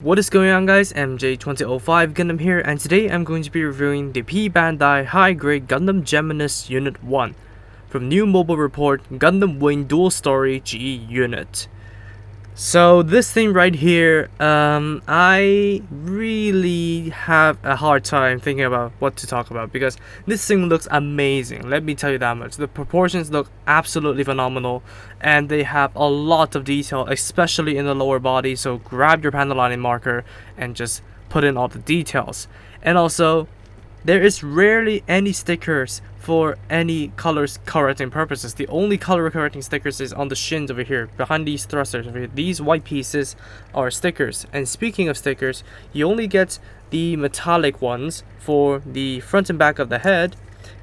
What is going on, guys? MJ2005 Gundam here, and today I'm going to be reviewing the P-Bandai high-grade Gundam Geminass Unit 1 from New Mobile Report Gundam Wing Dual Story GE Unit. So this thing right here, I really have a hard time thinking about what to talk about because this thing looks amazing. Let me tell you that much. The proportions look absolutely phenomenal, and they have a lot of detail, especially in the lower body. So grab your panel lining marker and just put in all the details. And also, there is rarely any stickers for any colors correcting purposes. The only color correcting stickers is on the shins over here, behind these thrusters over here. These white pieces are stickers. And speaking of stickers, you only get the metallic ones for the front and back of the head,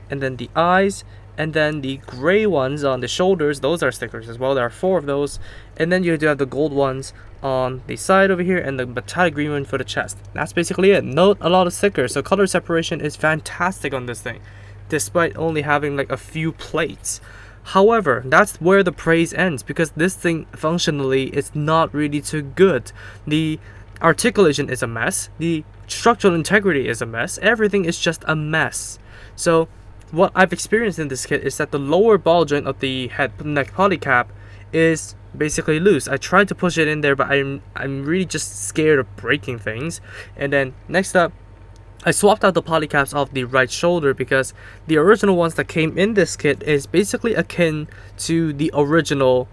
and then the eyes, and then the gray ones on the shoulders. Those are stickers as well. There are 4 of those. And then you do have the gold ones on the side over here, and the metallic green one for the chest. That's basically it. Not a lot of stickers, so color separation is fantastic on this thing, despite only having like a few plates. However, that's where the praise ends, because this thing functionally is not really too good. The articulation is a mess, the structural integrity is a mess, everything is just a mess. So what I've experienced in this kit is that the lower ball joint of the head neck polycap is basically loose. I tried to push it in there, but I'm really just scared of breaking things. And then next up, I swapped out the polycaps off the right shoulder because the original ones that came in this kit is basically akin to the original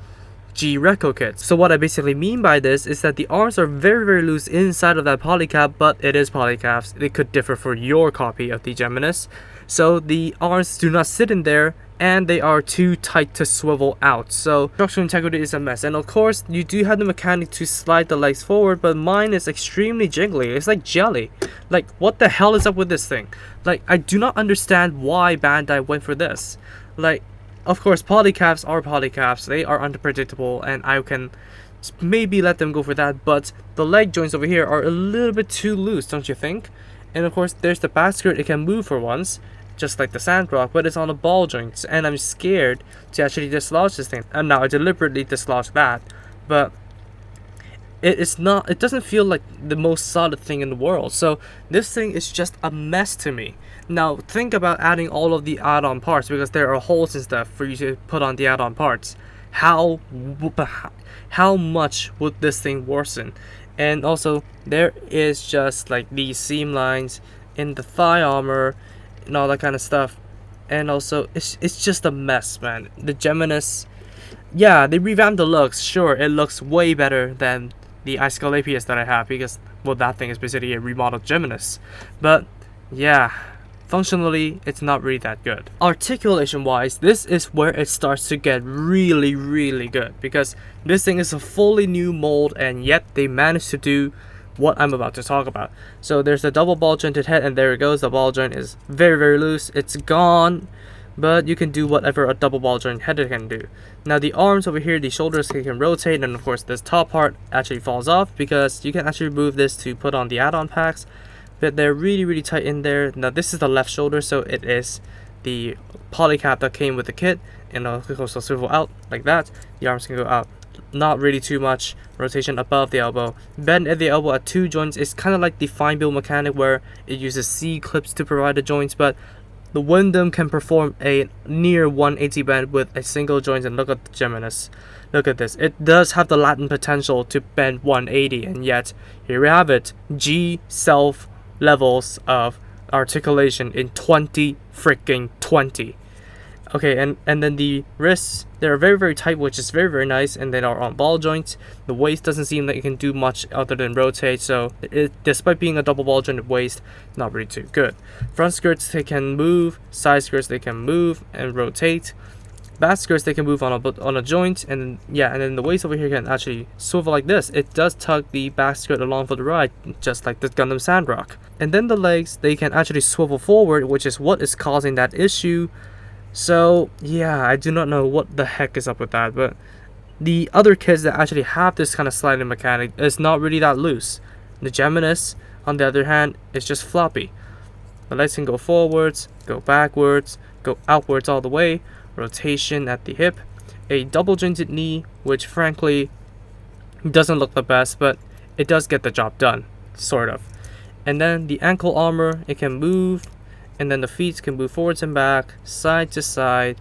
G Reco kit. So what I basically mean by this is that the arms are very loose inside of that polycap, but it is polycaps. It could differ for your copy of the Geminass. So the arms do not sit in there, and they are too tight to swivel out. So structural integrity is a mess. And of course, you do have the mechanic to slide the legs forward, but mine is extremely jiggly. It's like jelly. Like, what the hell is up with this thing? Like, I do not understand why Bandai went for this. Like, of course, polycaps are polycaps. They are unpredictable, and I can maybe let them go for that. But the leg joints over here are a little bit too loose, don't you think? And of course, there's the back skirt. It can move for once, just like the Sandrock, but it's on a ball joint, and I'm scared to actually dislodge this thing. And now I deliberately dislodged that, but it doesn't feel like the most solid thing in the world. So this thing is just a mess to me. Now think about adding all of the add-on parts, because there are holes and stuff for you to put on the add-on parts. How much would this thing worsen? And also, there is just like these seam lines in the thigh armor and all that kind of stuff. And also, it's just a mess, man. The Geminass, yeah, they revamped the looks. Sure, it looks way better than the Asclepius that I have, because, well, that thing is basically a remodeled Geminass. But yeah, functionally, it's not really that good. Articulation wise, this is where it starts to get really good, because this thing is a fully new mold, and yet they managed to do what I'm about to talk about. So there's a double ball jointed head, and there it goes. The ball joint is very loose. It's gone, but you can do whatever a double ball joint head can do. Now the arms over here, the shoulders can rotate, and of course this top part actually falls off because you can actually remove this to put on the add-on packs, but they're really tight in there. Now this is the left shoulder, so it is the polycap that came with the kit, and it'll also swivel out like that. The arms can go out, not really too much rotation above the elbow. Bend at the elbow at 2 joints is kind of like the fine build mechanic, where it uses C clips to provide the joints, but the Gundam can perform a near 180 bend with a single joint. And look at the Geminass. Look at this. It does have the latent potential to bend 180, and yet here we have it. G self levels of articulation in 20. Okay, and then the wrists, they're very tight, which is very nice, and they are on ball joints. The waist doesn't seem like it can do much other than rotate, so despite being a double ball jointed waist, not really too good. Front skirts, they can move. Side skirts, they can move and rotate. Back skirts, they can move on a joint, and then the waist over here can actually swivel like this. It does tug the back skirt along for the ride, just like the Gundam Sandrock. And then the legs, they can actually swivel forward, which is what is causing that issue. So yeah, I do not know what the heck is up with that, but the other kits that actually have this kind of sliding mechanic is not really that loose. The Geminass, on the other hand, is just floppy. The legs can go forwards, go backwards, go outwards all the way, rotation at the hip, a double jointed knee, which frankly doesn't look the best, but it does get the job done, sort of. And then the ankle armor, it can move, and then the feet can move forwards and back, side to side,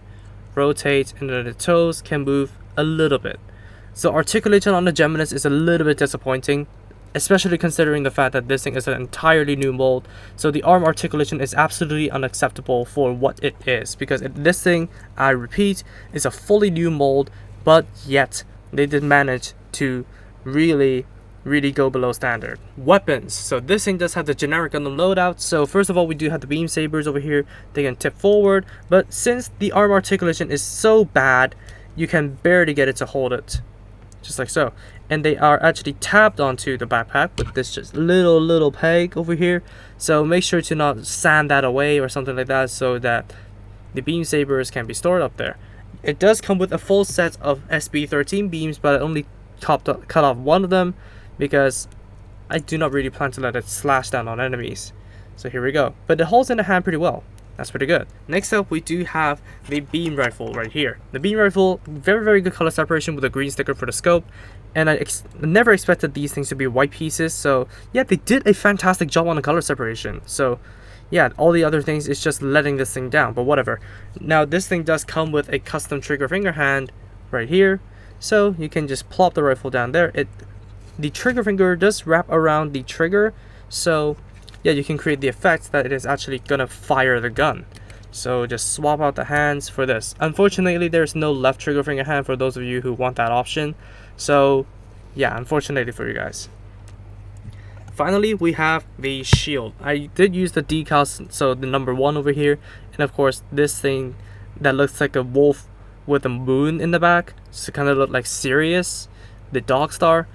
rotate, and then the toes can move a little bit. So articulation on the Geminass is a little bit disappointing, especially considering the fact that this thing is an entirely new mold. So the arm articulation is absolutely unacceptable for what it is, because this thing, I repeat, is a fully new mold, but yet they did manage to really go below standard. Weapons. So this thing does have the generic Gundam loadout. So first of all, we do have the beam sabers over here. They can tip forward, but since the arm articulation is so bad, you can barely get it to hold it, just like so. And they are actually tapped onto the backpack with this just little peg over here. So make sure to not sand that away or something like that, so that the beam sabers can be stored up there. It does come with a full set of SB13 beams, but I only cut off one of them because I do not really plan to let it slash down on enemies. So here we go. But it holds in the hand pretty well. That's pretty good. Next up, we do have the beam rifle right here. The beam rifle, very good color separation with a green sticker for the scope. And I never expected these things to be white pieces. So yeah, they did a fantastic job on the color separation. So yeah, all the other things is just letting this thing down, but whatever. Now this thing does come with a custom trigger finger hand right here. So you can just plop the rifle down there. The trigger finger does wrap around the trigger. So yeah, you can create the effect that it is actually gonna fire the gun. So just swap out the hands for this. Unfortunately, there's no left trigger finger hand for those of you who want that option. So yeah, unfortunately for you guys. Finally, we have the shield. I did use the decals, so the number 1 over here, and of course this thing that looks like a wolf with a moon in the back, so it kind of look like Sirius, the dog star.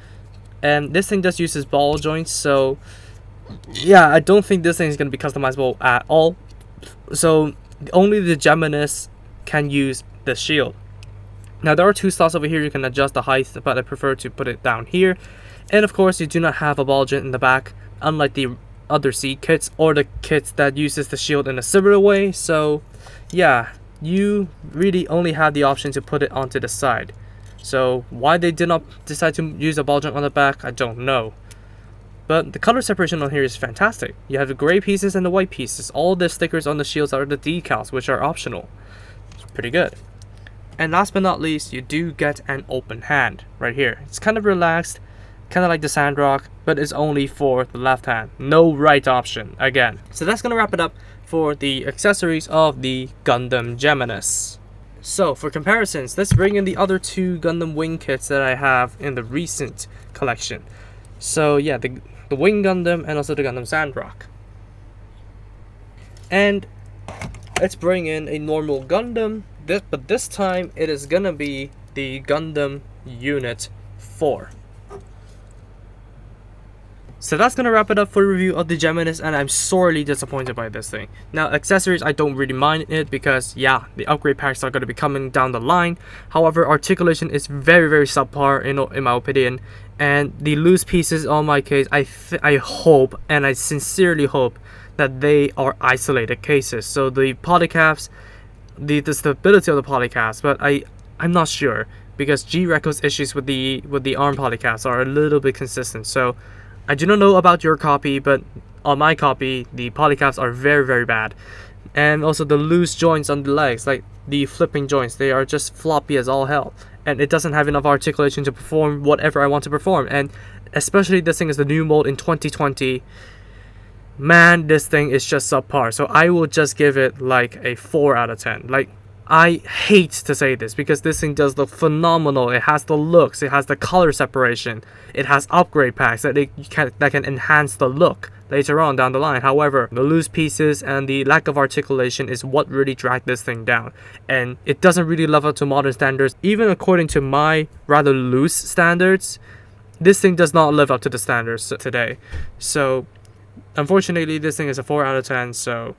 And this thing just uses ball joints, so yeah, I don't think this thing is going to be customizable at all. So only the Geminass can use the shield. Now there are 2 slots over here. You can adjust the height, but I prefer to put it down here. And of course, you do not have a ball joint in the back, unlike the other seed kits or the kits that uses the shield in a similar way. So yeah, you really only have the option to put it onto the side. So why they did not decide to use a ball joint on the back, I don't know. But the color separation on here is fantastic. You have the gray pieces and the white pieces. All the stickers on the shields are the decals, which are optional. It's pretty good. And last but not least, you do get an open hand right here. It's kind of relaxed, kind of like the Sandrock, but it's only for the left hand. No right option, again. So that's going to wrap it up for the accessories of the Gundam Geminass. So for comparisons, let's bring in the other 2 Gundam Wing kits that I have in the recent collection. So yeah, the Wing Gundam and also the Gundam Sandrock. And let's bring in a normal Gundam, but this time it is gonna be the Gundam Unit 4. So that's gonna wrap it up for a review of the Geminass, and I'm sorely disappointed by this thing. Now accessories, I don't really mind it because yeah, the upgrade packs are gonna be coming down the line. However, articulation is very subpar in my opinion, and the loose pieces on my case, I hope, and I sincerely hope that they are isolated cases. So the polycaps, the stability of the polycaps, but I'm not sure because G-Reco's issues with the arm polycaps are a little bit consistent. So I do not know about your copy, but on my copy, the polycaps are very bad. And also the loose joints on the legs, like the flipping joints, they are just floppy as all hell. And it doesn't have enough articulation to perform whatever I want to perform. And especially this thing is the new mold in 2020. Man, this thing is just subpar. So I will just give it like a 4 out of 10. Like, I hate to say this because this thing does look phenomenal. It has the looks, it has the color separation, it has upgrade packs that can enhance the look later on down the line. However, the loose pieces and the lack of articulation is what really dragged this thing down, and it doesn't really live up to modern standards. Even according to my rather loose standards, this thing does not live up to the standards today. So unfortunately, this thing is a 4 out of 10. So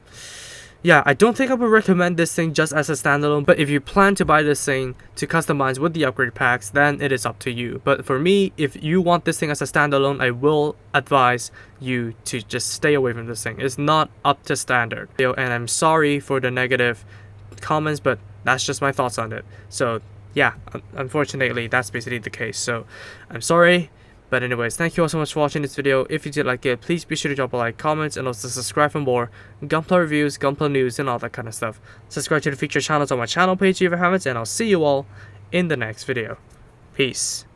yeah, I don't think I would recommend this thing just as a standalone, but if you plan to buy this thing to customize with the upgrade packs, then it is up to you. But for me, if you want this thing as a standalone, I will advise you to just stay away from this thing. It's not up to standard. And I'm sorry for the negative comments, but that's just my thoughts on it. So yeah, unfortunately, that's basically the case. So I'm sorry, But anyways, thank you all so much for watching this video. If you did like it, please be sure to drop a like, comment, and also subscribe for more Gunpla reviews, Gunpla news, and all that kind of stuff. Subscribe to the featured channels on my channel page if you haven't, and I'll see you all in the next video. Peace.